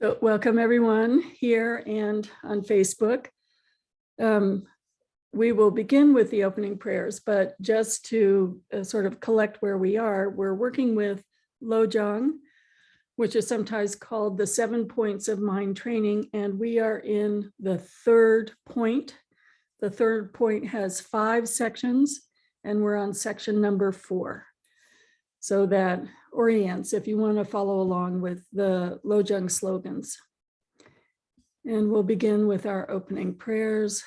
So welcome everyone here and on Facebook. We will begin with the opening prayers, but just to sort of collect where we are, we're working with Lojong, which is sometimes called the 7 points of mind training, and we are in the third point. The third point has 5 sections, and we're on section number 4. So that orients if you want to follow along with the Lojong slogans. And we'll begin with our opening prayers.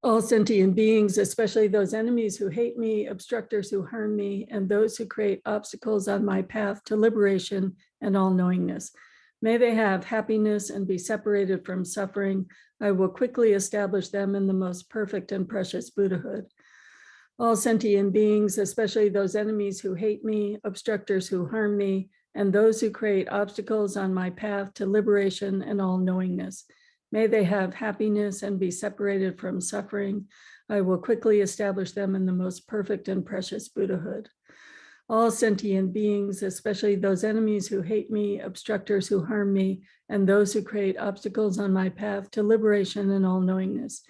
All sentient beings, especially those enemies who hate me, obstructors who harm me, and those who create obstacles on my path to liberation and all-knowingness. May they have happiness and be separated from suffering. I will quickly establish them in the most perfect and precious Buddhahood. All sentient beings, especially those enemies who hate me, obstructors who harm me, and those who create obstacles on my path to liberation and all-knowingness. May they have happiness and be separated from suffering. I will quickly establish them in the most perfect and precious Buddhahood. All sentient beings, especially those enemies who hate me, obstructors who harm me, and those who create obstacles on my path to liberation and all-knowingness.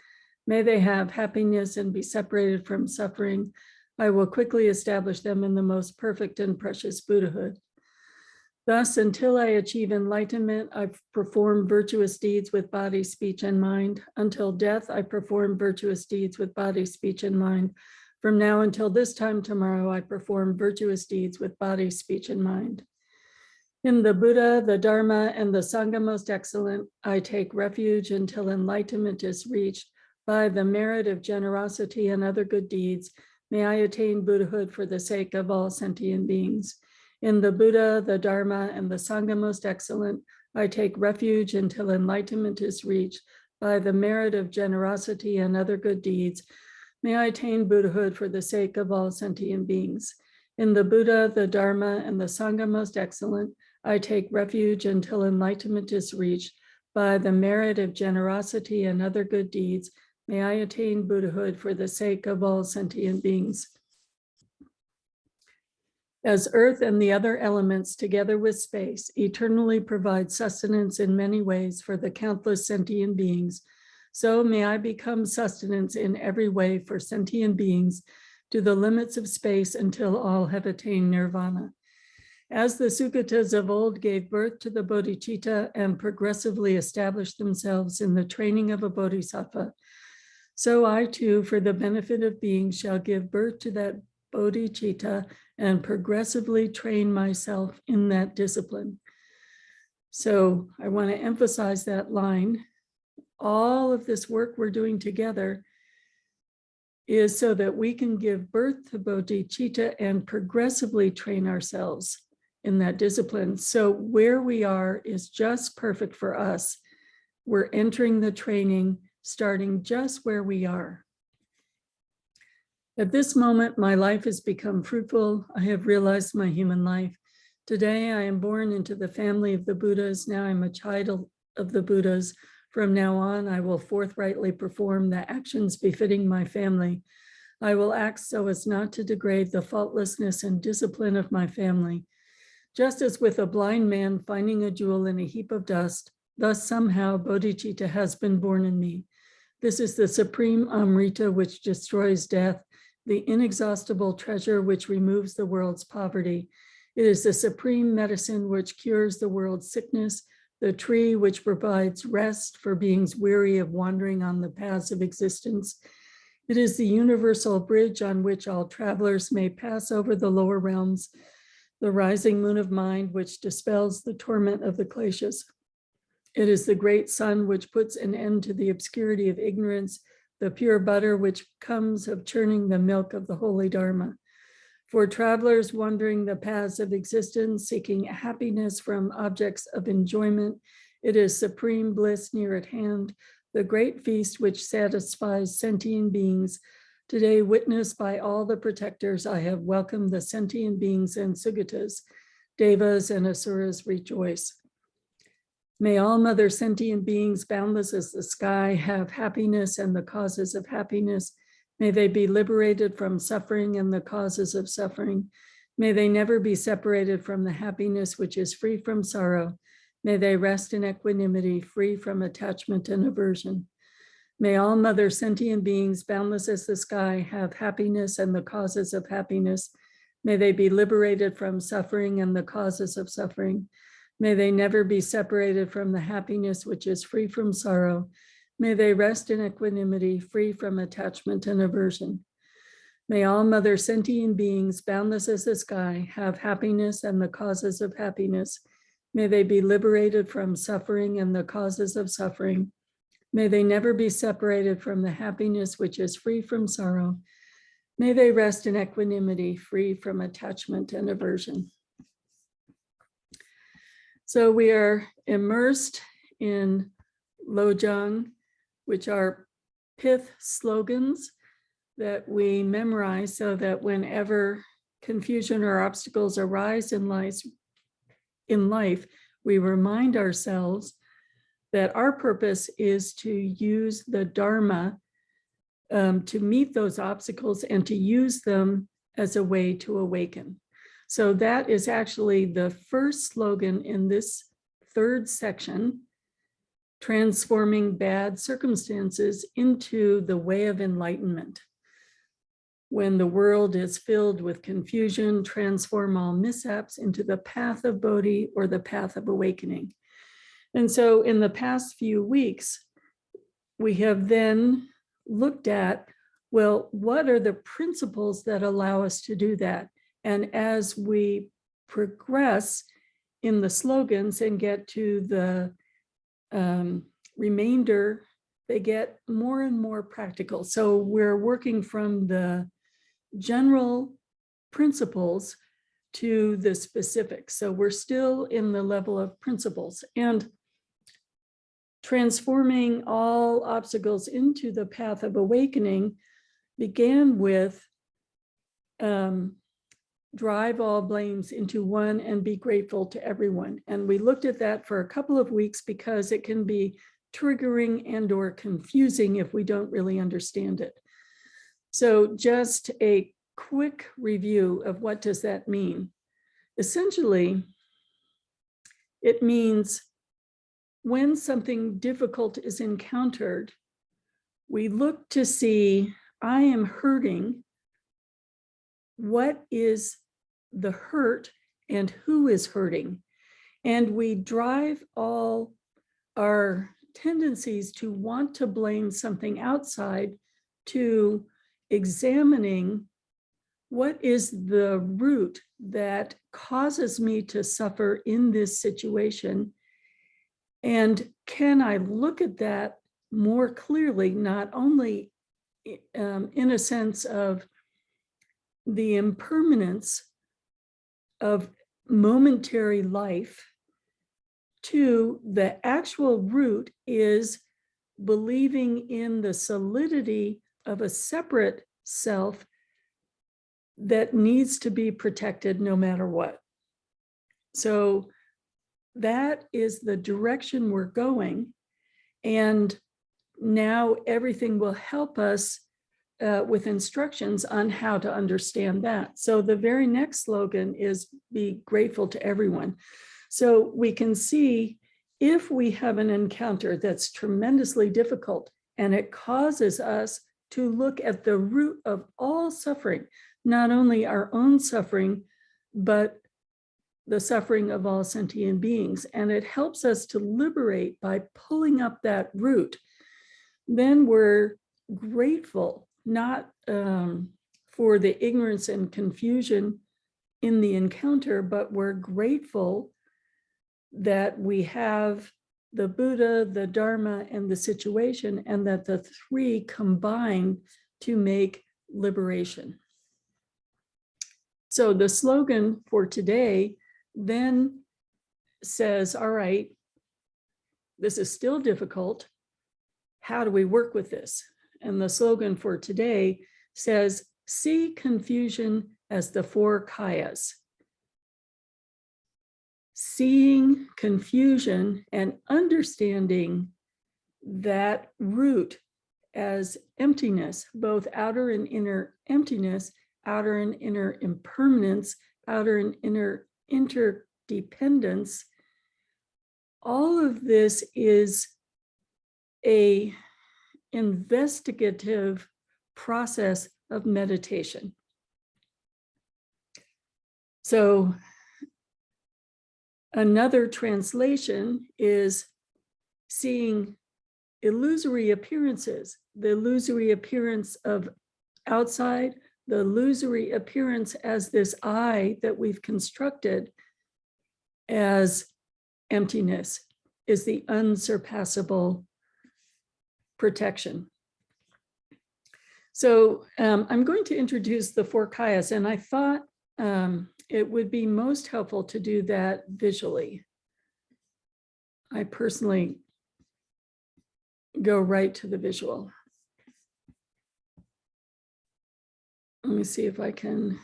May they have happiness and be separated from suffering. I will quickly establish them in the most perfect and precious Buddhahood. Thus, until I achieve enlightenment, I perform virtuous deeds with body, speech, and mind. Until death, I perform virtuous deeds with body, speech, and mind. From now until this time tomorrow, I perform virtuous deeds with body, speech, and mind. In the Buddha, the Dharma, and the Sangha most excellent, I take refuge until enlightenment is reached. By the merit of generosity and other good deeds, may I attain Buddhahood for the sake of all sentient beings. In the Buddha, the Dharma, and the Sangha most excellent, I take refuge until enlightenment is reached. By the merit of generosity and other good deeds, may I attain Buddhahood for the sake of all sentient beings. In the Buddha, the Dharma, and the Sangha most excellent, I take refuge until enlightenment is reached. By the merit of generosity and other good deeds, may I attain Buddhahood for the sake of all sentient beings. As earth and the other elements, together with space, eternally provide sustenance in many ways for the countless sentient beings, so may I become sustenance in every way for sentient beings to the limits of space until all have attained nirvana. As the Sugatas of old gave birth to the bodhicitta and progressively established themselves in the training of a bodhisattva, so I too, for the benefit of beings, shall give birth to that bodhicitta and progressively train myself in that discipline. So I want to emphasize that line. All of this work we're doing together is so that we can give birth to bodhicitta and progressively train ourselves in that discipline. So where we are is just perfect for us. We're entering the training, starting just where we are. At this moment, my life has become fruitful. I have realized my human life. Today, I am born into the family of the Buddhas. Now I'm a child of the Buddhas. From now on, I will forthrightly perform the actions befitting my family. I will act so as not to degrade the faultlessness and discipline of my family. Just as with a blind man finding a jewel in a heap of dust, thus somehow bodhicitta has been born in me. This is the supreme Amrita which destroys death, the inexhaustible treasure which removes the world's poverty. It is the supreme medicine which cures the world's sickness, the tree which provides rest for beings weary of wandering on the paths of existence. It is the universal bridge on which all travelers may pass over the lower realms, the rising moon of mind which dispels the torment of the kleshas. It is the great sun which puts an end to the obscurity of ignorance, the pure butter which comes of churning the milk of the holy Dharma. For travelers wandering the paths of existence, seeking happiness from objects of enjoyment, it is supreme bliss near at hand, the great feast which satisfies sentient beings. Today, witnessed by all the protectors, I have welcomed the sentient beings and Sugatas. Devas and Asuras rejoice. May all mother sentient beings, boundless as the sky, have happiness and the causes of happiness. May they be liberated from suffering and the causes of suffering. May they never be separated from the happiness which is free from sorrow. May they rest in equanimity, free from attachment and aversion. May all mother sentient beings, boundless as the sky, have happiness and the causes of happiness. May they be liberated from suffering and the causes of suffering. May they never be separated from the happiness which is free from sorrow. May they rest in equanimity, free from attachment and aversion. May all mother sentient beings, boundless as the sky, have happiness and the causes of happiness. May they be liberated from suffering and the causes of suffering. May they never be separated from the happiness which is free from sorrow. May they rest in equanimity, free from attachment and aversion. So we are immersed in Lojong, which are pith slogans that we memorize so that whenever confusion or obstacles arise in life, we remind ourselves that our purpose is to use the Dharma to meet those obstacles and to use them as a way to awaken. So that is actually the first slogan in this third section, transforming bad circumstances into the way of enlightenment. When the world is filled with confusion, transform all mishaps into the path of Bodhi or the path of awakening. And so in the past few weeks, we have then looked at, well, what are the principles that allow us to do that? And as we progress in the slogans and get to the remainder, they get more and more practical. So we're working from the general principles to the specifics. So we're still in the level of principles, and transforming all obstacles into the path of awakening began with drive all blames into one and be grateful to everyone. And we looked at that for a couple of weeks because it can be triggering and or confusing if we don't really understand it. So just a quick review of what does that mean? Essentially, it means when something difficult is encountered, we look to see, I am hurting. What is the hurt and who is hurting? And we drive all our tendencies to want to blame something outside to examining what is the root that causes me to suffer in this situation. And can I look at that more clearly, not only in a sense of the impermanence of momentary life, to the actual root is believing in the solidity of a separate self that needs to be protected no matter what. So that is the direction we're going. And now everything will help us with instructions on how to understand that. So the very next slogan is be grateful to everyone. So we can see if we have an encounter that's tremendously difficult and it causes us to look at the root of all suffering, not only our own suffering, but the suffering of all sentient beings. And it helps us to liberate by pulling up that root. Then we're grateful, not for the ignorance and confusion in the encounter, but we're grateful that we have the Buddha, the Dharma, and the situation, and that the three combine to make liberation. So the slogan for today then says, all right, this is still difficult. How do we work with this? And the slogan for today says, see confusion as the four kayas. Seeing confusion and understanding that root as emptiness, both outer and inner emptiness, outer and inner impermanence, outer and inner interdependence, all of this is a investigative process of meditation. So another translation is seeing illusory appearances, the illusory appearance of outside, the illusory appearance as this I that we've constructed as emptiness is the unsurpassable protection. So I'm going to introduce the four kayas, and I thought it would be most helpful to do that visually. I personally go right to the visual. Let me see if I can.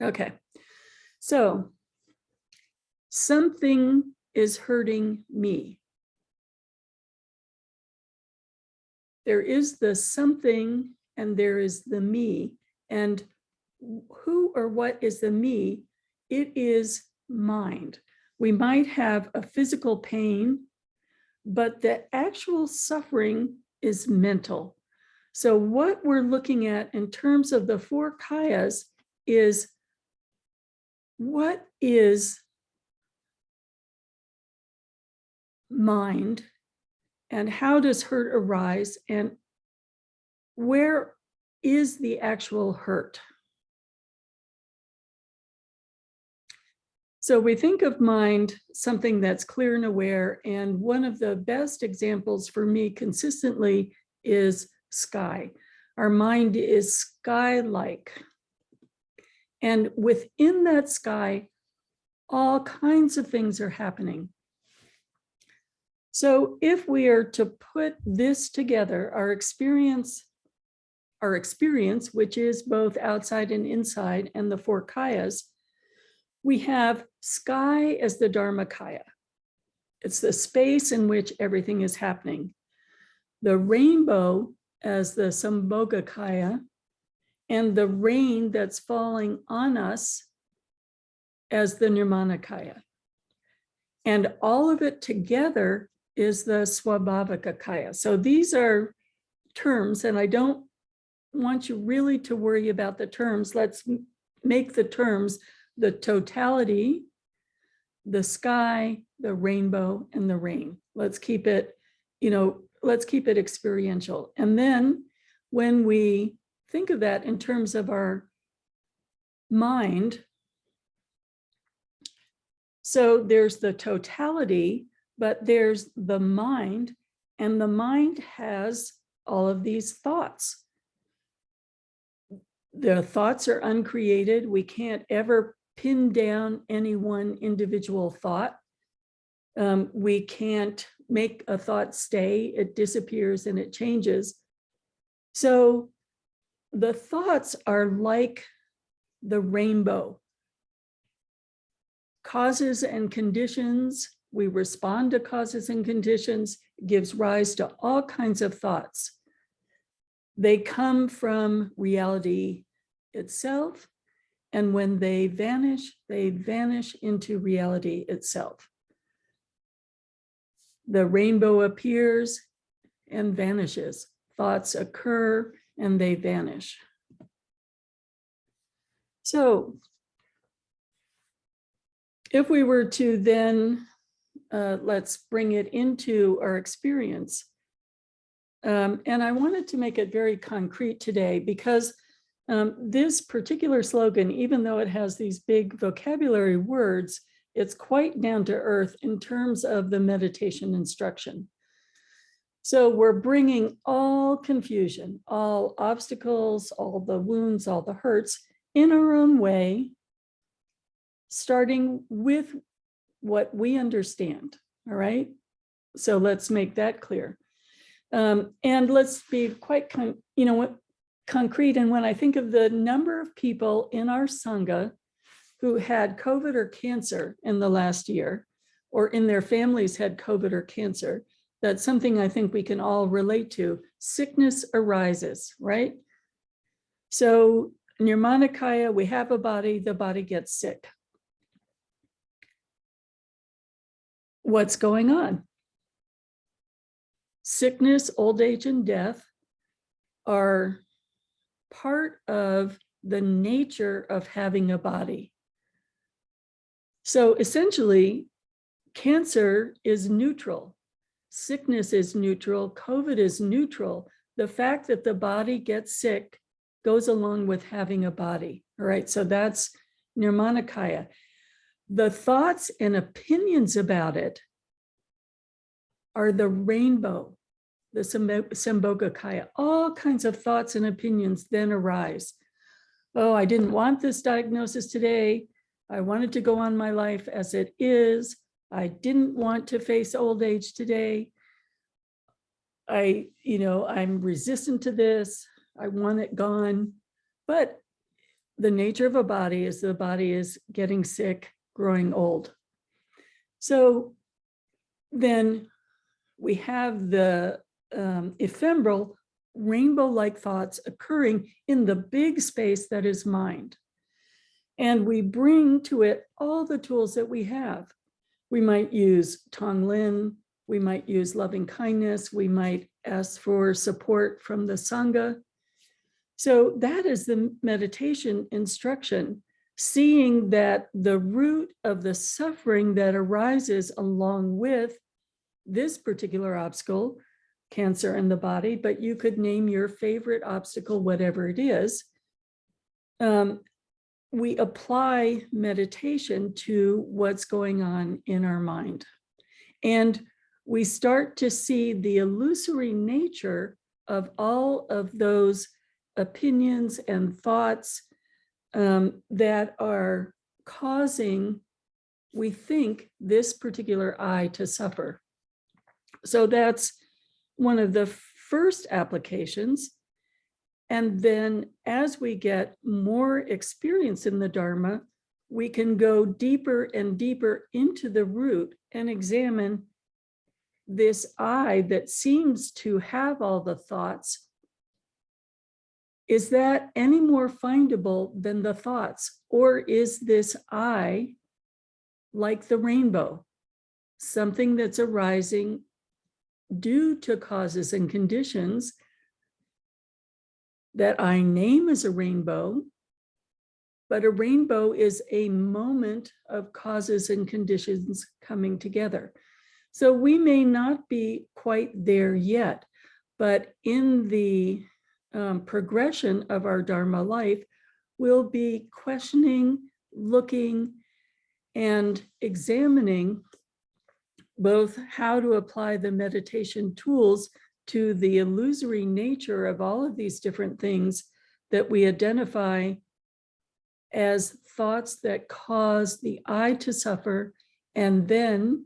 Okay, so something is hurting me. There is the something and there is the me. And who or what is the me? It is mind. We might have a physical pain, but the actual suffering is mental. So what we're looking at in terms of the four kayas is what is mind and how does hurt arise and where is the actual hurt? So we think of mind, something that's clear and aware, and one of the best examples for me consistently is sky. Our mind is sky-like. And within that sky, all kinds of things are happening. So if we are to put this together, our experience, which is both outside and inside, and the four kayas, we have sky as the Dharmakaya. It's the space in which everything is happening. The rainbow as the Sambhogakaya, and the rain that's falling on us as the Nirmanakaya. And all of it together is the Swabhavakakaya. So these are terms, and I don't want you really to worry about the terms. Let's make the terms the totality, the sky, the rainbow, and the rain. Let's keep it, let's keep it experiential. And then when we think of that in terms of our mind, so there's the totality, but there's the mind, and the mind has all of these thoughts. The thoughts are uncreated. We can't ever pin down any one individual thought. We can't make a thought stay. It disappears and it changes. So the thoughts are like the rainbow. Causes and conditions, we respond to causes and conditions, gives rise to all kinds of thoughts. They come from reality itself, and when they vanish into reality itself. The rainbow appears and vanishes. Thoughts occur and they vanish. So if we were to then, let's bring it into our experience. And I wanted to make it very concrete today because this particular slogan, even though it has these big vocabulary words, it's quite down to earth in terms of the meditation instruction. So we're bringing all confusion, all obstacles, all the wounds, all the hurts in our own way, starting with what we understand, all right? So let's make that clear. And let's be quite, concrete. And when I think of the number of people in our Sangha who had COVID or cancer in the last year, or in their families had COVID or cancer. That's something I think we can all relate to. Sickness arises, right? So Nirmanakaya, we have a body, the body gets sick. What's going on? Sickness, old age, and death are part of the nature of having a body. So essentially, cancer is neutral. Sickness is neutral. COVID is neutral. The fact that the body gets sick goes along with having a body. All right, so that's Nirmanakaya. The thoughts and opinions about it are the rainbow, the Sambhogakaya. All kinds of thoughts and opinions then arise. Oh, I didn't want this diagnosis today. I wanted to go on my life as it is. I didn't want to face old age today. I'm resistant to this. I want it gone. But the nature of a body is the body is getting sick, growing old. So then we have the ephemeral rainbow-like thoughts occurring in the big space that is mind. And we bring to it all the tools that we have. We might use Tonglen, we might use loving kindness, we might ask for support from the Sangha. So that is the meditation instruction, seeing that the root of the suffering that arises along with this particular obstacle, cancer in the body, but you could name your favorite obstacle, whatever it is. We apply meditation to what's going on in our mind. And we start to see the illusory nature of all of those opinions and thoughts that are causing, we think, this particular I to suffer. So that's one of the first applications. And then as we get more experience in the Dharma, we can go deeper and deeper into the root and examine this I that seems to have all the thoughts. Is that any more findable than the thoughts? Or is this I like the rainbow, something that's arising due to causes and conditions that I name as a rainbow, but a rainbow is a moment of causes and conditions coming together. So we may not be quite there yet, but in the progression of our Dharma life, we'll be questioning, looking, and examining both how to apply the meditation tools to the illusory nature of all of these different things that we identify as thoughts that cause the I to suffer. And then,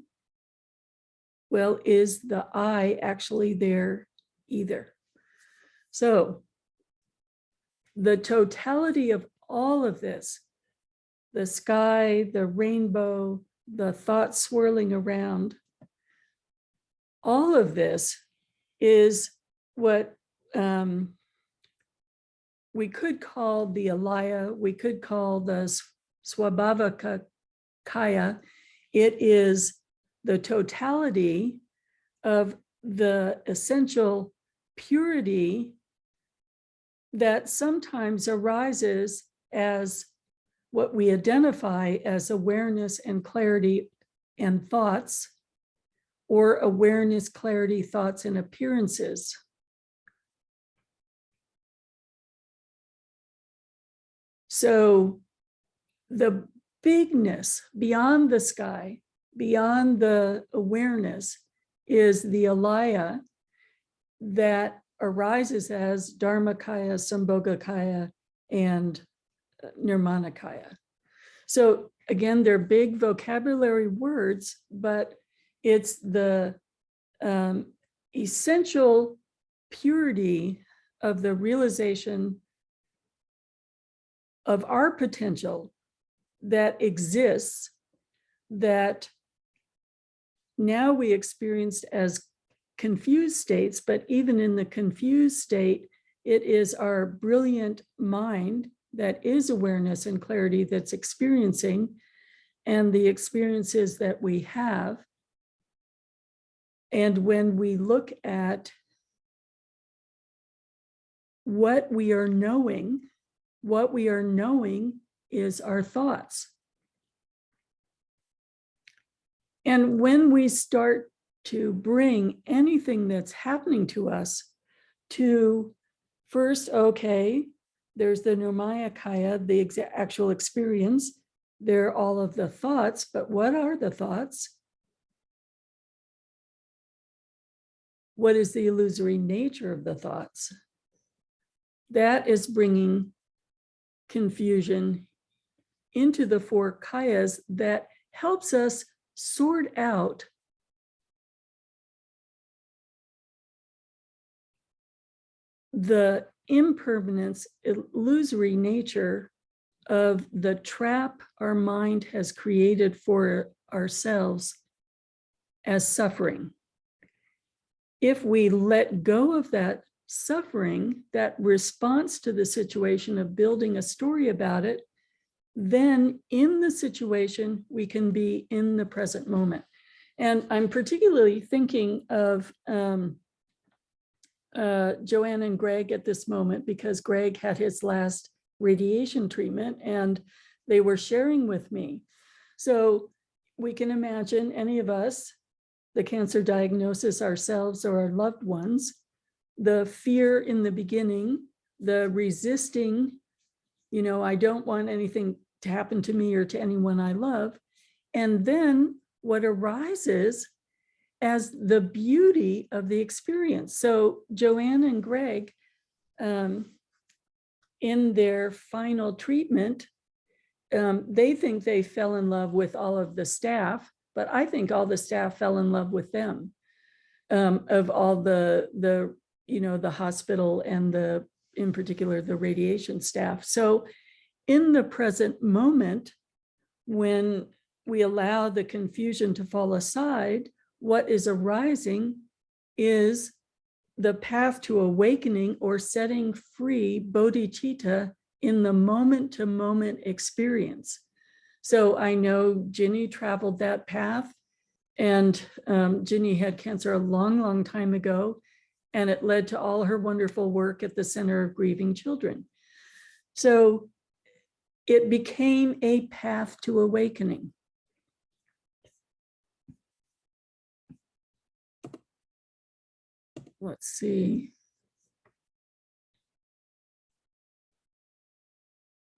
well, is the I actually there either? So the totality of all of this, the sky, the rainbow, the thoughts swirling around, all of this is what we could call the alaya, we could call the swabhavaka kaya. It is the totality of the essential purity that sometimes arises as what we identify as awareness and clarity and thoughts, or awareness, clarity, thoughts, and appearances. So the bigness beyond the sky, beyond the awareness, is the alaya that arises as Dharmakaya, Sambhogakaya, and Nirmanakaya. So again, they're big vocabulary words, but it's the essential purity of the realization of our potential that exists, that now we experienced as confused states, but even in the confused state, it is our brilliant mind that is awareness and clarity that's experiencing, and the experiences that we have. And when we look at what we are knowing is our thoughts. And when we start to bring anything that's happening to us to first, okay, there's the Nirmaya, the actual experience. There are all of the thoughts, but what are the thoughts? What is the illusory nature of the thoughts? That is bringing confusion into the four kayas that helps us sort out the impermanence, illusory nature of the trap our mind has created for ourselves as suffering. If we let go of that suffering, that response to the situation of building a story about it, then in the situation, we can be in the present moment. And I'm particularly thinking of Joanne and Greg at this moment, because Greg had his last radiation treatment and they were sharing with me. So we can imagine any of us, the cancer diagnosis ourselves or our loved ones, the fear in the beginning, the resisting, I don't want anything to happen to me or to anyone I love. And then what arises as the beauty of the experience. So Joanne and Greg, in their final treatment, they think they fell in love with all of the staff, but I think all the staff fell in love with them, of all the hospital and in particular, the radiation staff. So in the present moment, when we allow the confusion to fall aside, what is arising is the path to awakening or setting free bodhicitta in the moment-to-moment experience. So I know Ginny traveled that path, and Ginny had cancer a long, long time ago, and it led to all her wonderful work at the Center of Grieving Children. So it became a path to awakening. Let's see.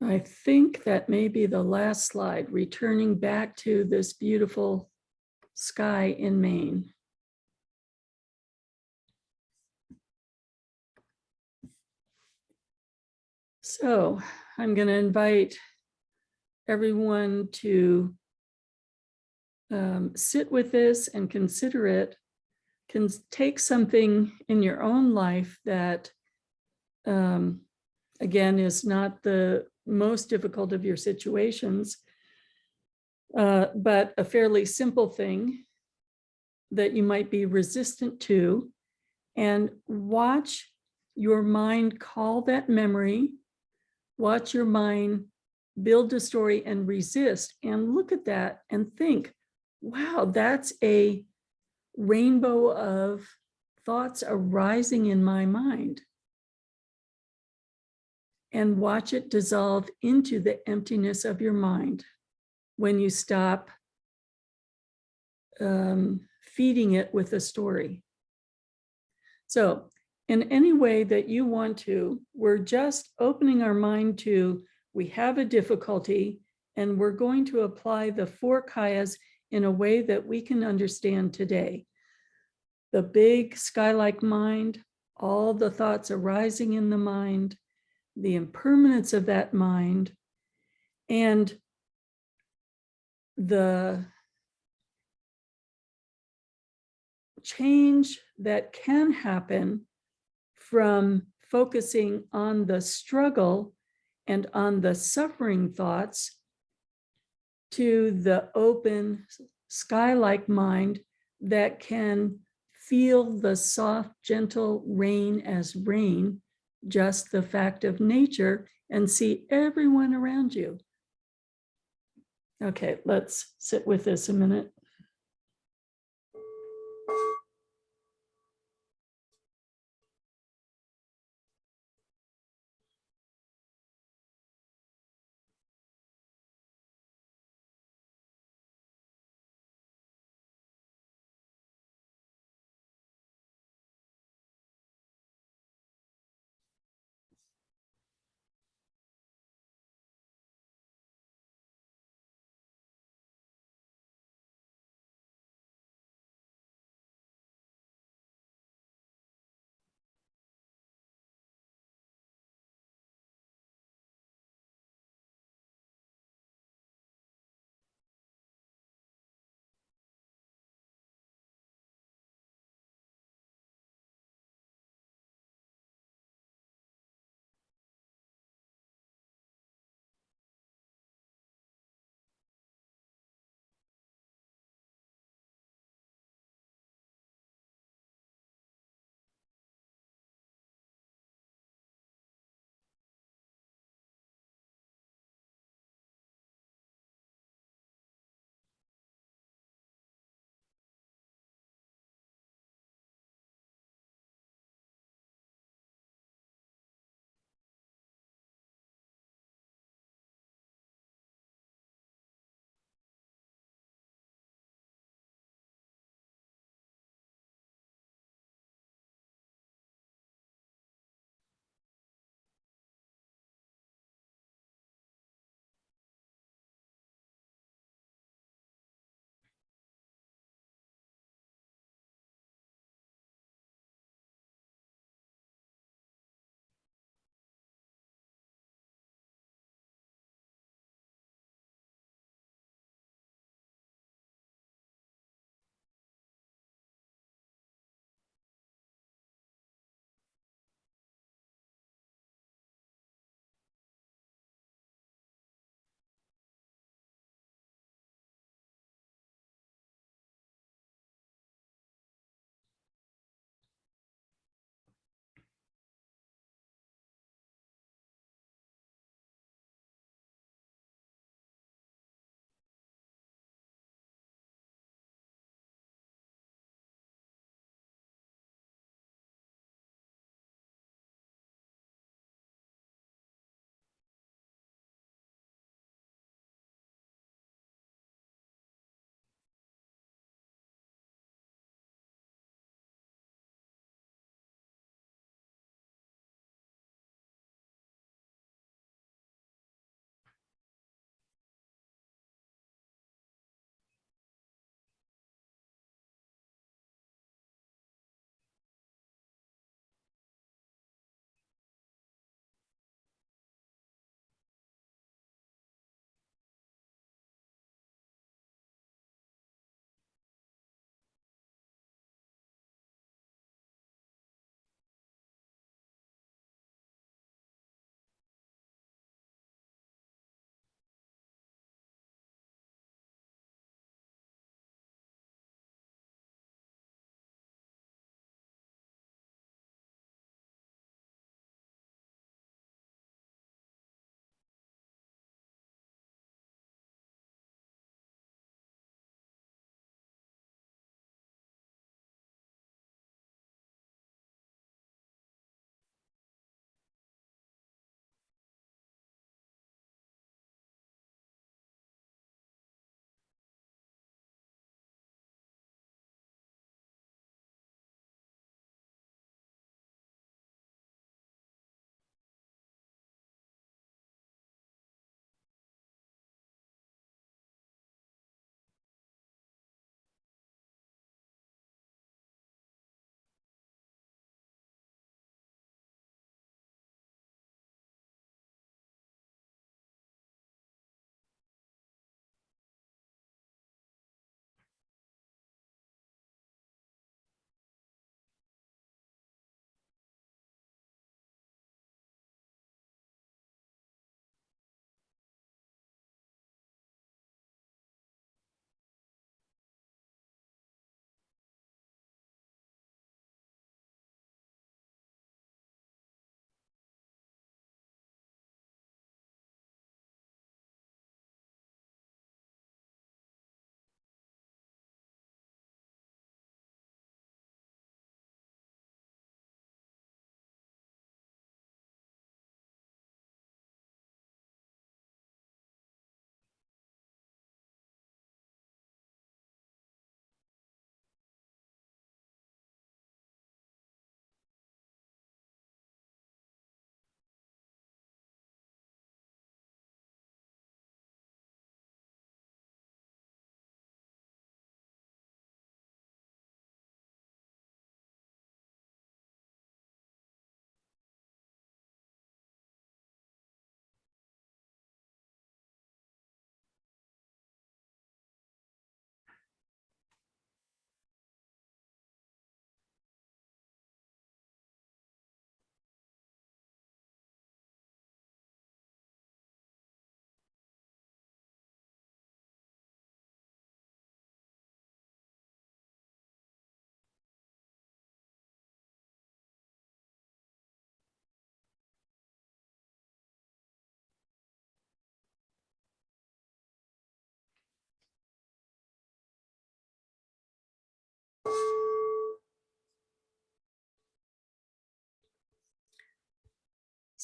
I think that may be the last slide, returning back to this beautiful sky in Maine. So I'm going to invite everyone to sit with this and consider it. Can take something in your own life that, again, is not the most difficult of your situations, but a fairly simple thing that you might be resistant to, and watch your mind call that memory, watch your mind build a story and resist, and look at that and think, wow, that's a rainbow of thoughts arising in my mind. And watch it dissolve into the emptiness of your mind when you stop feeding it with a story. So in any way that you want to, we're just opening our mind to, we have a difficulty, and we're going to apply the four kayas in a way that we can understand today. The big sky-like mind, all the thoughts arising in the mind, the impermanence of that mind, and the change that can happen from focusing on the struggle and on the suffering thoughts to the open sky-like mind that can feel the soft, gentle rain as rain, just the fact of nature, and see everyone around you. Okay, let's sit with this a minute.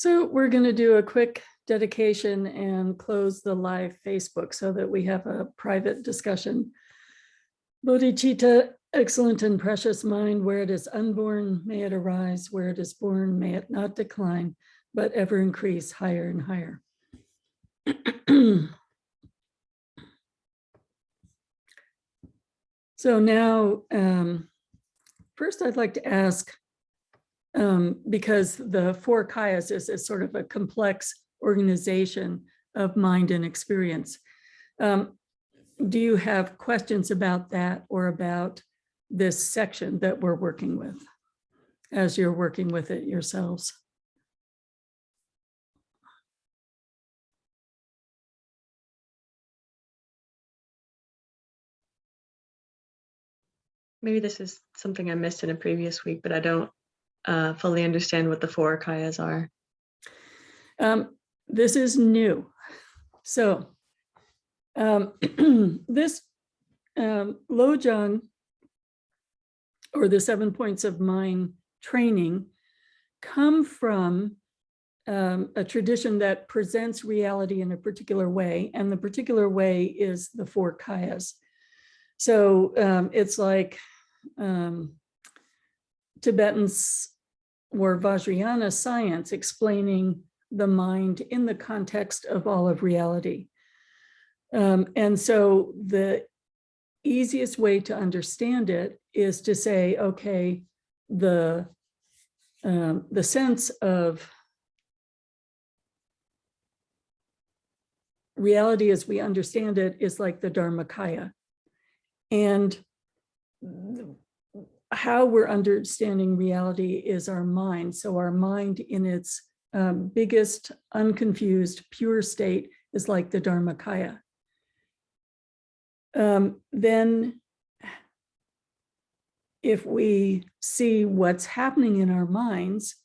So we're going to do a quick dedication and close the live Facebook so that we have a private discussion. Bodhicitta, excellent and precious mind, where it is unborn, may it arise. Where it is born, may it not decline, but ever increase higher and higher. So now, first I'd like to ask, because the four kayas is sort of a complex organization of mind and experience. Do you have questions about that or about this section that we're working with as you're working with it yourselves? Maybe this is something I missed in a previous week, but I don't fully understand what the four kayas are. This is new. So this Lojong, or the 7 points of mind training, come from a tradition that presents reality in a particular way, and the particular way is the four kayas. So it's like Tibetan's or Vajrayana science explaining the mind in the context of all of reality. And so the easiest way to understand it is to say, okay, the sense of reality as we understand it is like the Dharmakaya. And how we're understanding reality is our mind. So our mind in its biggest, unconfused, pure state is like the Dharmakaya. Then if we see what's happening in our minds,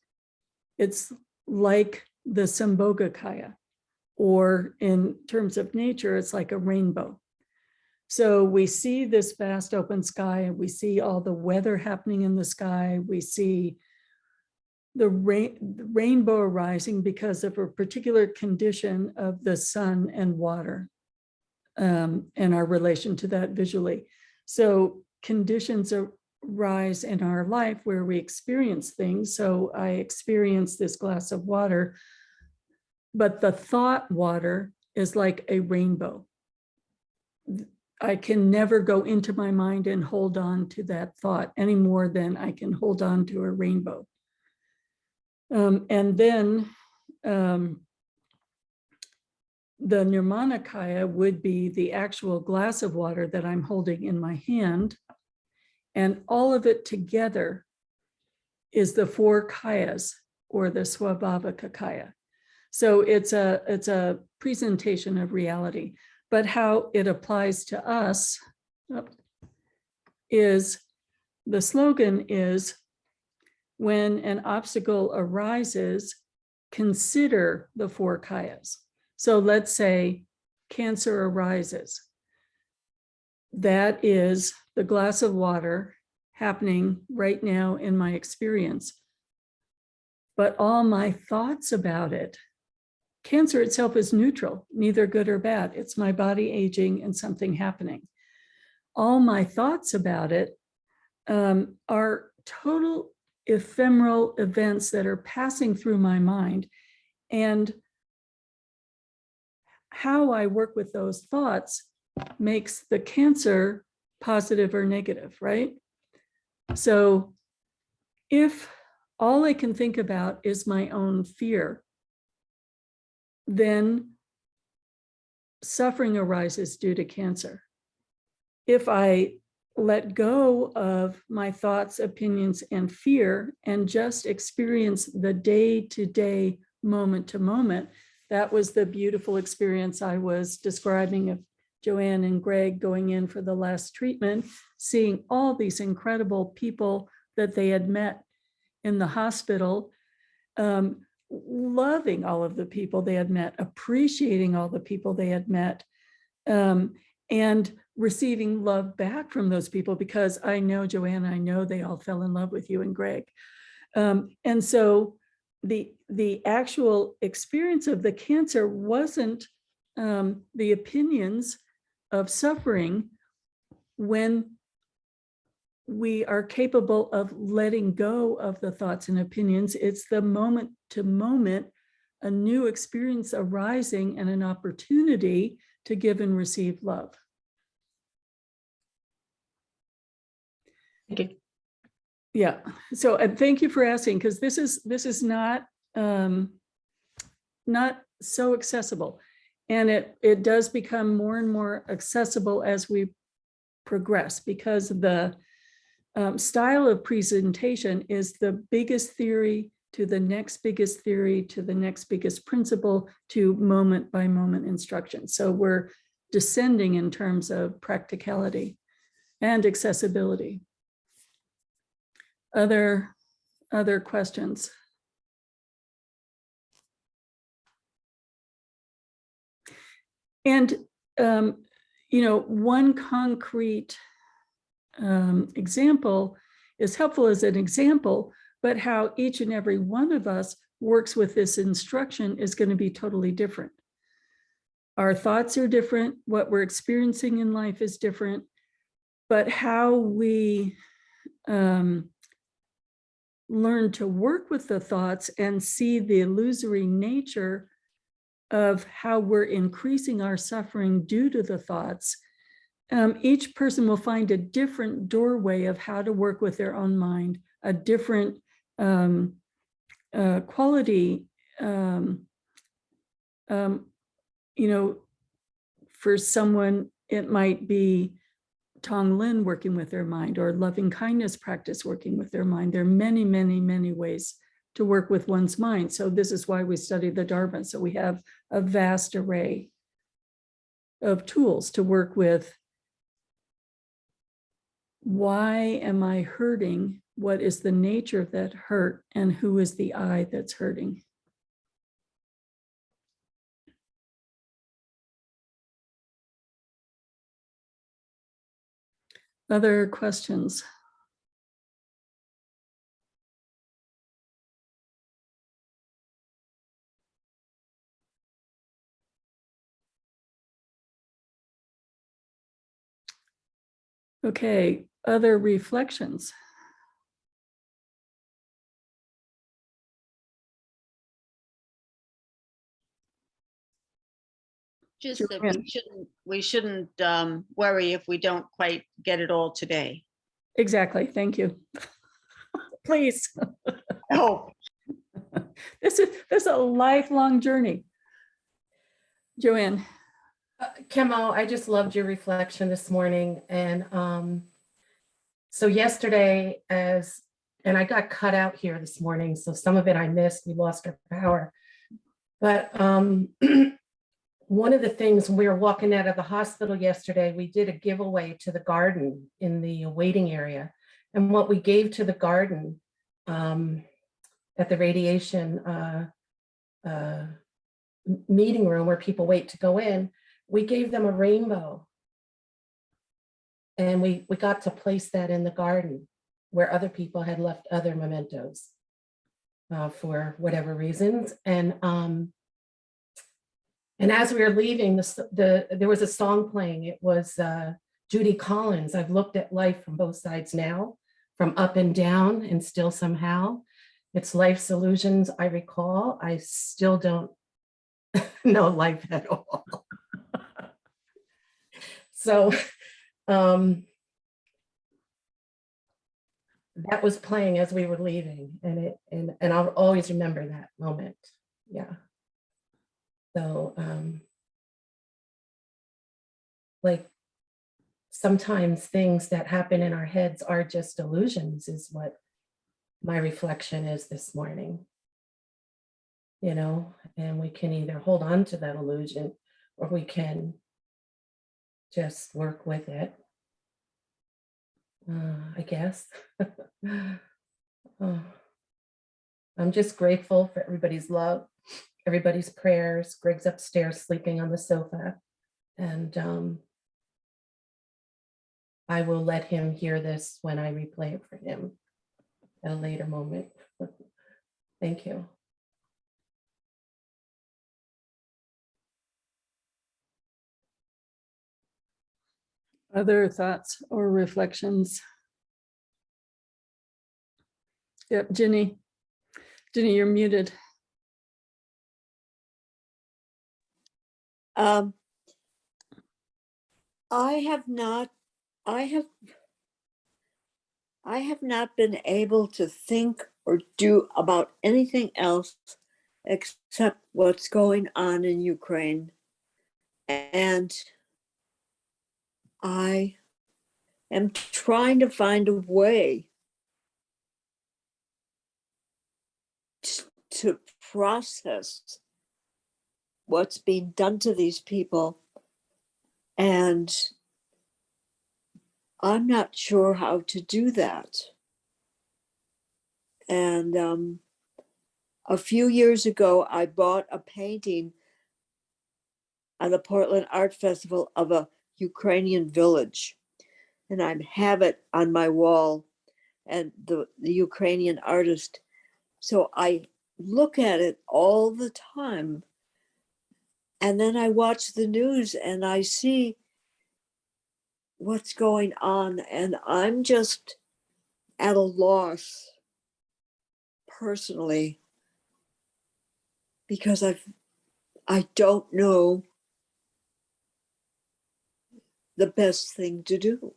it's like the Sambhogakaya, or in terms of nature, it's like a rainbow. So we see this vast open sky, and we see all the weather happening in the sky. We see the rainbow arising because of a particular condition of the sun and water, and our relation to that visually. So conditions arise in our life where we experience things. So I experience this glass of water, but the thought water is like a rainbow. I can never go into my mind and hold on to that thought any more than I can hold on to a rainbow. And then the Nirmanakaya would be the actual glass of water that I'm holding in my hand. And all of it together is the four kayas, or the Swabhavaka kaya. So it's a presentation of reality. But how it applies to us is, the slogan is, when an obstacle arises, consider the four kayas. So let's say cancer arises. That is the glass of water happening right now in my experience. But all my thoughts about it, cancer itself is neutral, neither good or bad. It's my body aging and something happening. All my thoughts about it are total ephemeral events that are passing through my mind. And how I work with those thoughts makes the cancer positive or negative, right? So if all I can think about is my own fear, then suffering arises due to cancer. If I let go of my thoughts, opinions, and fear, and just experience the day-to-day, moment-to-moment, that was the beautiful experience I was describing of Joanne and Greg going in for the last treatment, seeing all these incredible people that they had met in the hospital, loving all of the people they had met, appreciating all the people they had met, and receiving love back from those people, because I know, Joanne, I know they all fell in love with you and Greg. And so the actual experience of the cancer wasn't the opinions of suffering when we are capable of letting go of the thoughts and opinions. It's the moment to moment, a new experience arising and an opportunity to give and receive love. Thank you. Yeah. So, and thank you for asking, because this is not so accessible, and it does become more and more accessible as we progress, because the style of presentation is the biggest theory to the next biggest theory to the next biggest principle to moment by moment instruction. So we're descending in terms of practicality and accessibility. Other questions? And one concrete example is helpful as an example, but how each and every one of us works with this instruction is going to be totally different. Our thoughts are different, what we're experiencing in life is different, but how we learn to work with the thoughts and see the illusory nature of how we're increasing our suffering due to the thoughts. Each person will find a different doorway of how to work with their own mind, a different quality. For someone, it might be Tonglen working with their mind, or loving kindness practice working with their mind. There are many, many, many ways to work with one's mind. So this is why we study the Dharma. So we have a vast array of tools to work with. Why am I hurting? What is the nature of that hurt? And who is the I that's hurting? Other questions? Okay, other reflections? Just that Joanne. we shouldn't worry if we don't quite get it all today. Exactly, thank you. Please. Oh, This is a lifelong journey. Joanne. Khenmo, I just loved your reflection this morning. And so yesterday, and I got cut out here this morning, so some of it I missed, we lost our power. But one of the things, when we were walking out of the hospital yesterday, we did a giveaway to the garden in the waiting area. And what we gave to the garden at the radiation meeting room where people wait to go in, we gave them a rainbow. And we got to place that in the garden where other people had left other mementos for whatever reasons. And as we were leaving, there was a song playing. It was Judy Collins. I've looked at life from both sides now, from up and down, and still somehow. It's life's illusions I recall. I still don't know life at all. So that was playing as we were leaving, and I'll always remember that moment. Yeah. So like sometimes things that happen in our heads are just illusions, is what my reflection is this morning. And we can either hold on to that illusion, or we can just work with it, I guess. I'm just grateful for everybody's love, everybody's prayers. Greg's upstairs sleeping on the sofa, and I will let him hear this when I replay it for him at a later moment. Thank you. Other thoughts or reflections? Yep, Ginny. Ginny, you're muted. I have not been able to think or do about anything else except what's going on in Ukraine. And I am trying to find a way to process what's being done to these people. And I'm not sure how to do that. And a few years ago, I bought a painting at the Portland Art Festival of a Ukrainian village. And I have it on my wall, and the Ukrainian artist. So I look at it all the time. And then I watch the news and I see what's going on. And I'm just at a loss personally, because I don't know the best thing to do.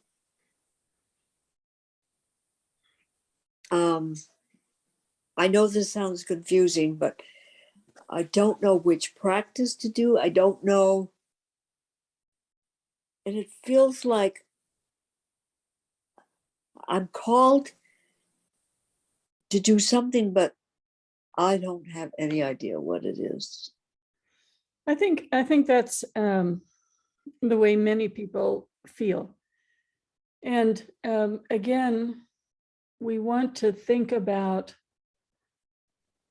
I know this sounds confusing, but I don't know which practice to do. I don't know. And it feels like I'm called to do something, but I don't have any idea what it is. I think that's the way many people feel. And again, we want to think about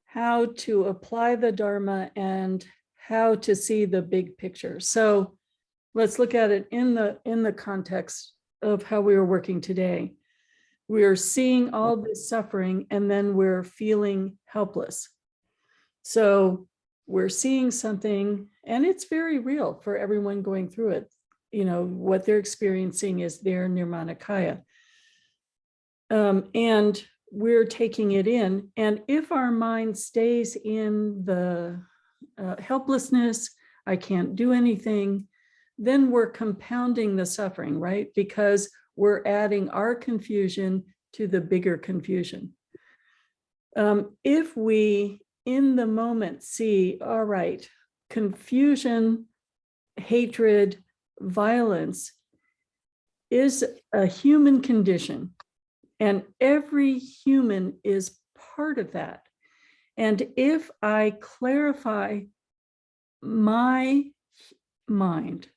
how to apply the Dharma and how to see the big picture. So let's look at it in the context of how we are working today. We're seeing all this suffering and then we're feeling helpless. So we're seeing something, and it's very real for everyone going through it. You know, what they're experiencing is their nirmanakaya. And we're taking it in. And if our mind stays in the helplessness, I can't do anything, then we're compounding the suffering, right? Because we're adding our confusion to the bigger confusion. If we, in the moment, see, all right, confusion, hatred, violence is a human condition, and every human is part of that. And if I clarify my mind,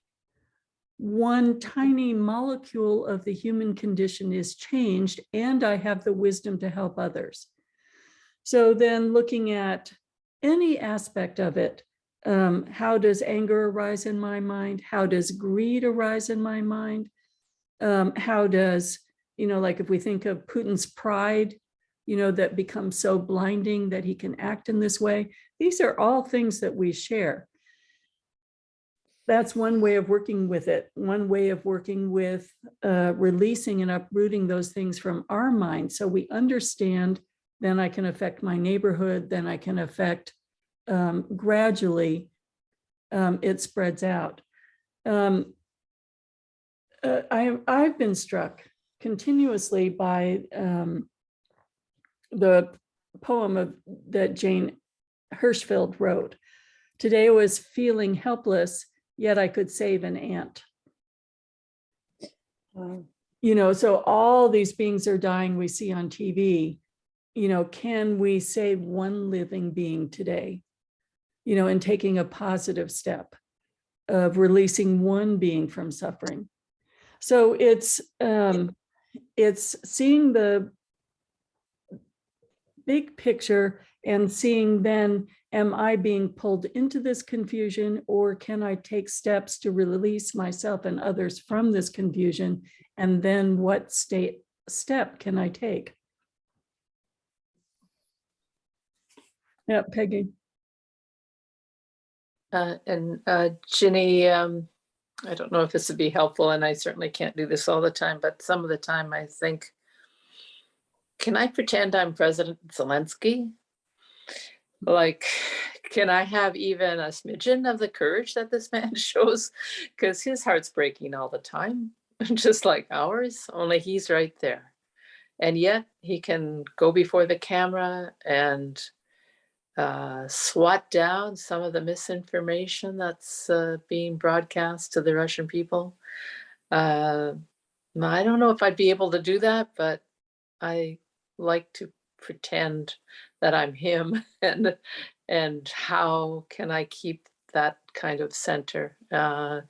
one tiny molecule of the human condition is changed, and I have the wisdom to help others. So then looking at any aspect of it, how does anger arise in my mind? How does greed arise in my mind? How does, like if we think of Putin's pride, that becomes so blinding that he can act in this way. These are all things that we share. That's one way of working with it. One way of working with releasing and uprooting those things from our mind. So we understand, then I can affect my neighborhood, then I can affect gradually, it spreads out. I've been struck continuously by the poem that Jane Hirschfeld wrote. Today I was feeling helpless, yet I could save an ant. So all these beings are dying we see on TV. Can we save one living being today? And taking a positive step of releasing one being from suffering. So it's seeing the big picture and seeing then, am I being pulled into this confusion, or can I take steps to release myself and others from this confusion? And then what step can I take? Yeah, Peggy. Ginny, I don't know if this would be helpful, and I certainly can't do this all the time, but some of the time I think, can I pretend I'm President Zelensky? Like, can I have even a smidgen of the courage that this man shows? Because his heart's breaking all the time, just like ours, only he's right there. And yet he can go before the camera and swat down some of the misinformation that's being broadcast to the Russian people. I don't know if I'd be able to do that, but I like to pretend that I'm him, and how can I keep that kind of center? I'm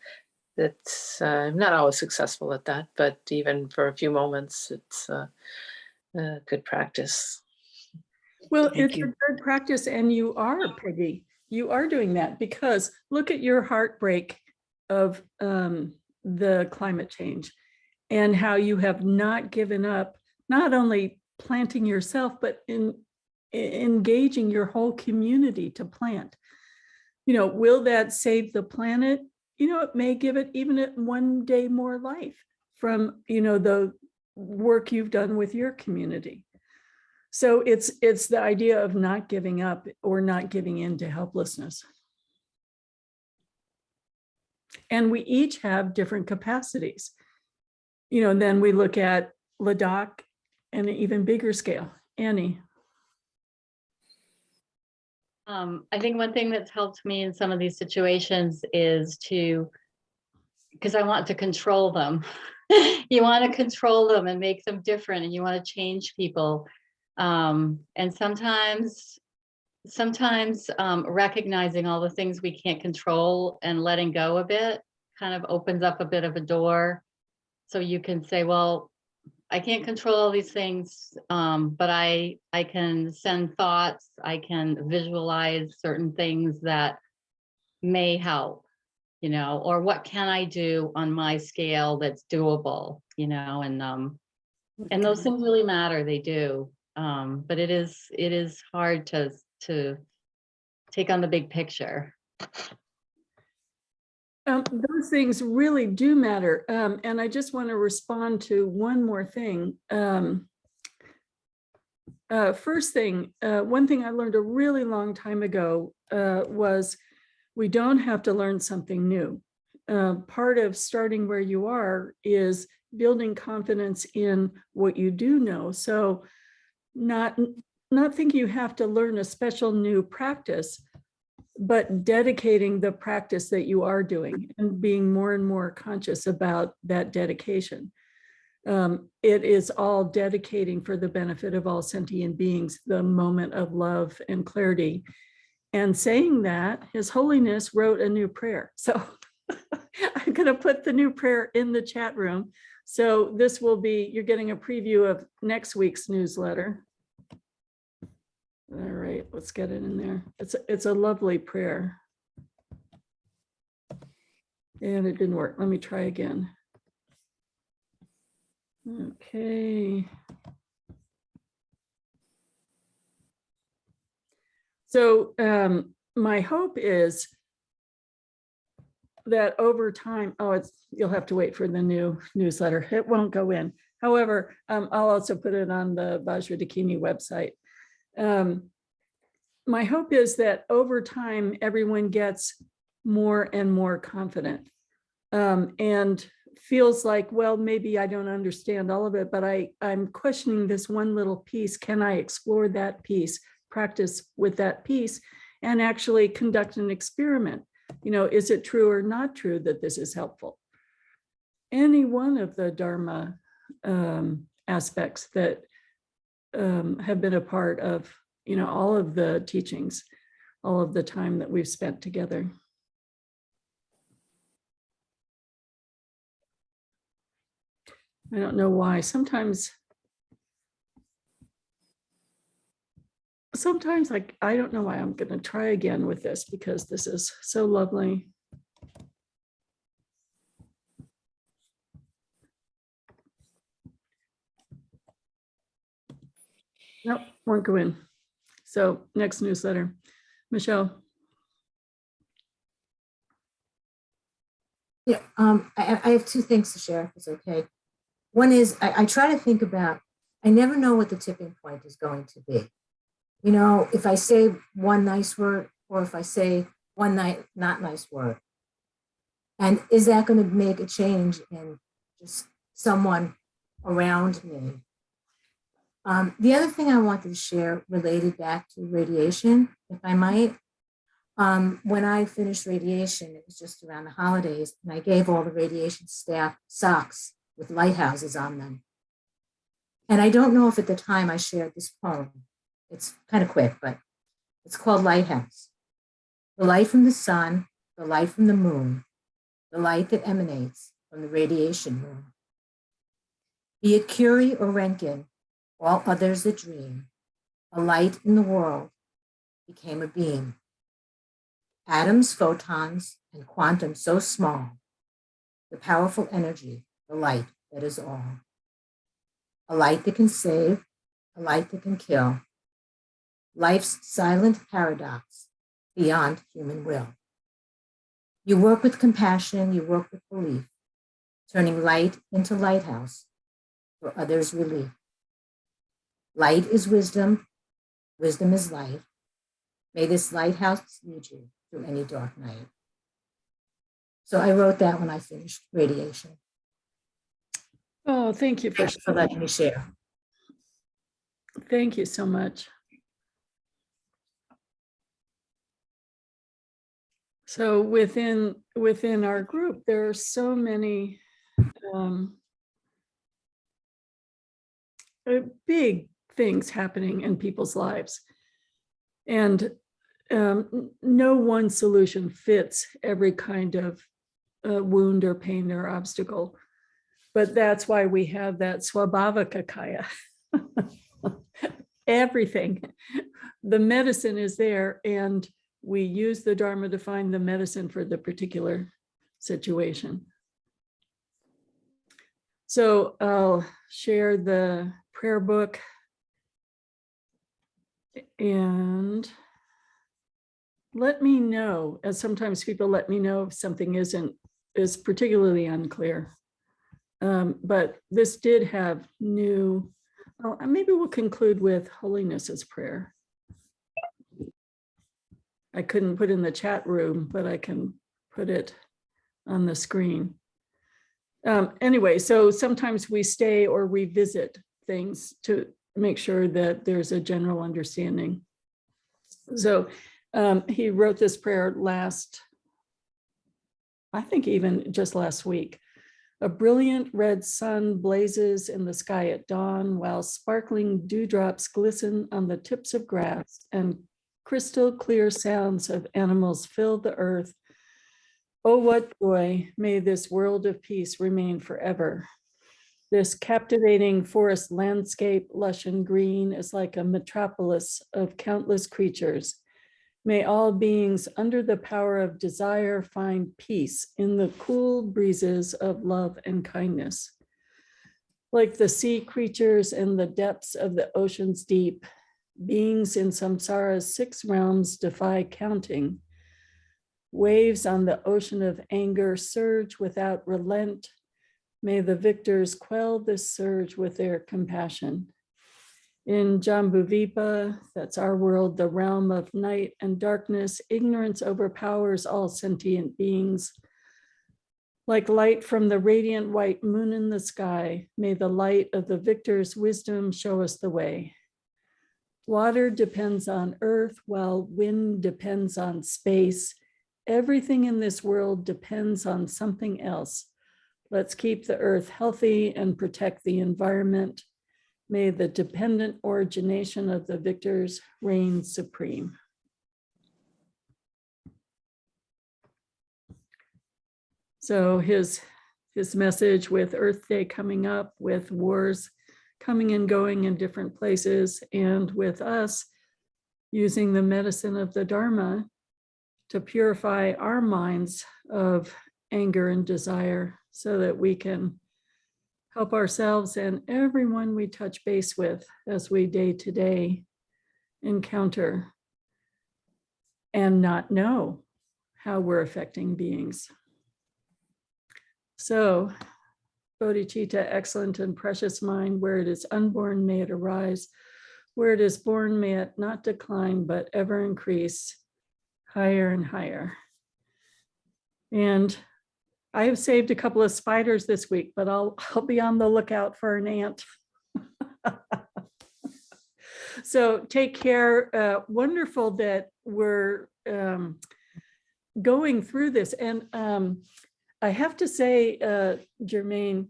not always successful at that, but even for a few moments, it's good practice. Well, Thank it's you. a good practice, and you are, Peggy. You are doing that because look at your heartbreak of the climate change and how you have not given up, not only planting yourself, but in engaging your whole community to plant. You know, will that save the planet? You know, it may give it even one day more life from, you know, the work you've done with your community. So it's the idea of not giving up or not giving in to helplessness. And we each have different capacities. You know, and then we look at Ladakh and an even bigger scale. Annie. I think one thing that's helped me in some of these situations is because I want to control them. You want to control them and make them different, and you want to change people. And sometimes recognizing all the things we can't control and letting go a bit kind of opens up a bit of a door. So you can say, well, I can't control all these things, but I can send thoughts, I can visualize certain things that may help, you know, or what can I do on my scale that's doable, you know, and those things really matter, they do. But it is hard to take on the big picture. Those things really do matter. And I just want to respond to one more thing. First thing, one thing I learned a really long time ago was we don't have to learn something new. Part of starting where you are is building confidence in what you do know. So not thinking you have to learn a special new practice, but dedicating the practice that you are doing and being more and more conscious about that dedication. It is all dedicating for the benefit of all sentient beings, the moment of love and clarity. And saying that, His Holiness wrote a new prayer. So I'm going to put the new prayer in the chat room. So this will be, you're getting a preview of next week's newsletter. All right, let's get it in there. It's a lovely prayer. And it didn't work. Let me try again. Okay. So my hope is that over time, you'll have to wait for the new newsletter. It won't go in. However, I'll also put it on the Vajra Dakini website. My hope is that over time, everyone gets more and more confident and feels like, well, maybe I don't understand all of it, but I'm questioning this one little piece. Can I explore that piece, practice with that piece, and actually conduct an experiment? You know, is it true or not true that this is helpful? Any one of the Dharma aspects that have been a part of, you know, all of the teachings, all of the time that we've spent together. I don't know why. Sometimes like, I don't know why. I'm going to try again with this because this is so lovely. Nope, won't go in. So next newsletter, Michelle. Yeah, I have two things to share, if it's okay. One is I try to think about, I never know what the tipping point is going to be. You know, if I say one nice word or if I say one not nice word. And is that going to make a change in just someone around me? The other thing I wanted to share related back to radiation, if I might. When I finished radiation, it was just around the holidays, and I gave all the radiation staff socks with lighthouses on them. And I don't know if at the time I shared this poem. It's kind of quick, but it's called Lighthouse. The light from the sun, the light from the moon, the light that emanates from the radiation room. Be it Curie or Röntgen, all others that dream, a light in the world became a beam. Atoms, photons, and quantum so small, the powerful energy, the light that is all. A light that can save, a light that can kill. Life's silent paradox beyond human will. You work with compassion, you work with belief, turning light into lighthouse for others' relief. Light is wisdom, wisdom is light. May this lighthouse lead you through any dark night. So I wrote that when I finished radiation. Oh, thank you for Thanks for letting me share. Thank you so much. So within our group, there are so many big things happening in people's lives. And no one solution fits every kind of wound or pain or obstacle. But that's why we have that Swabhavakakaya. Everything. The medicine is there, and we use the Dharma to find the medicine for the particular situation. So I'll share the prayer book, and let me know, as sometimes people let me know if something is particularly unclear. But this did have new, maybe we'll conclude with Holiness's prayer. I couldn't put in the chat room, but I can put it on the screen. Anyway, so sometimes we stay or revisit things to make sure that there's a general understanding. So he wrote this prayer I think even just last week. A brilliant red sun blazes in the sky at dawn, while sparkling dewdrops glisten on the tips of grass, and crystal clear sounds of animals fill the earth. Oh, what joy, may this world of peace remain forever. This captivating forest landscape, lush and green, is like a metropolis of countless creatures. May all beings under the power of desire find peace in the cool breezes of love and kindness. Like the sea creatures in the depths of the ocean's deep, beings in samsara's 6 realms defy counting. Waves on the ocean of anger surge without relent. May the victors quell this surge with their compassion. In Jambudvipa, that's our world, the realm of night and darkness, ignorance overpowers all sentient beings. Like light from the radiant white moon in the sky, may the light of the victor's wisdom show us the way. Water depends on earth, while wind depends on space. Everything in this world depends on something else. Let's keep the earth healthy and protect the environment. May the dependent origination of the victors reign supreme. So his message with Earth Day coming up, with wars coming and going in different places, and with us using the medicine of the Dharma to purify our minds of anger and desire so that we can help ourselves and everyone we touch base with as we day to day encounter and not know how we're affecting beings. So, bodhicitta, excellent and precious mind, where it is unborn, may it arise. Where it is born, may it not decline, but ever increase higher and higher. And I have saved a couple of spiders this week, but I'll be on the lookout for an ant. So take care. Wonderful that we're going through this. And I have to say, Jermaine,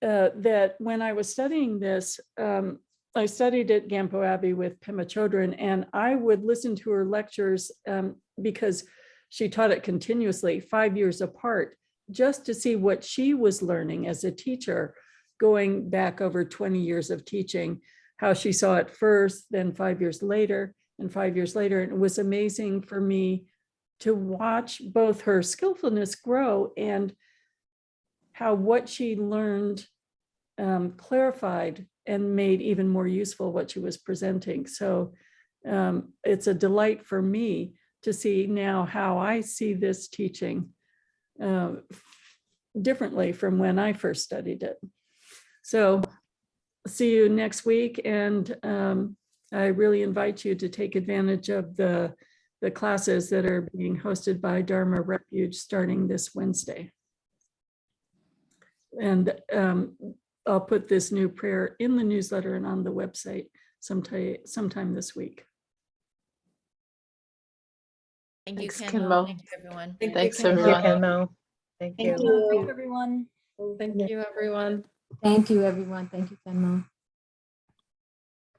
that when I was studying this, I studied at Gampo Abbey with Pema Chodron, and I would listen to her lectures because she taught it continuously, 5 years apart, just to see what she was learning as a teacher, going back over 20 years of teaching, how she saw it first, then 5 years later, and 5 years later. And it was amazing for me to watch both her skillfulness grow and how what she learned clarified and made even more useful what she was presenting. So it's a delight for me to see now how I see this teaching differently from when I first studied it. So see you next week. And I really invite you to take advantage of the classes that are being hosted by Dharma Refuge starting this Wednesday. And I'll put this new prayer in the newsletter and on the website sometime this week. Thank you, Thanks, Khenmo. Khenmo. Thank you, everyone. Thanks, Thank you, everyone. Khenmo. Thank you. Thank you, everyone. Thank you, everyone. Thank you, everyone. Thank you, Khenmo.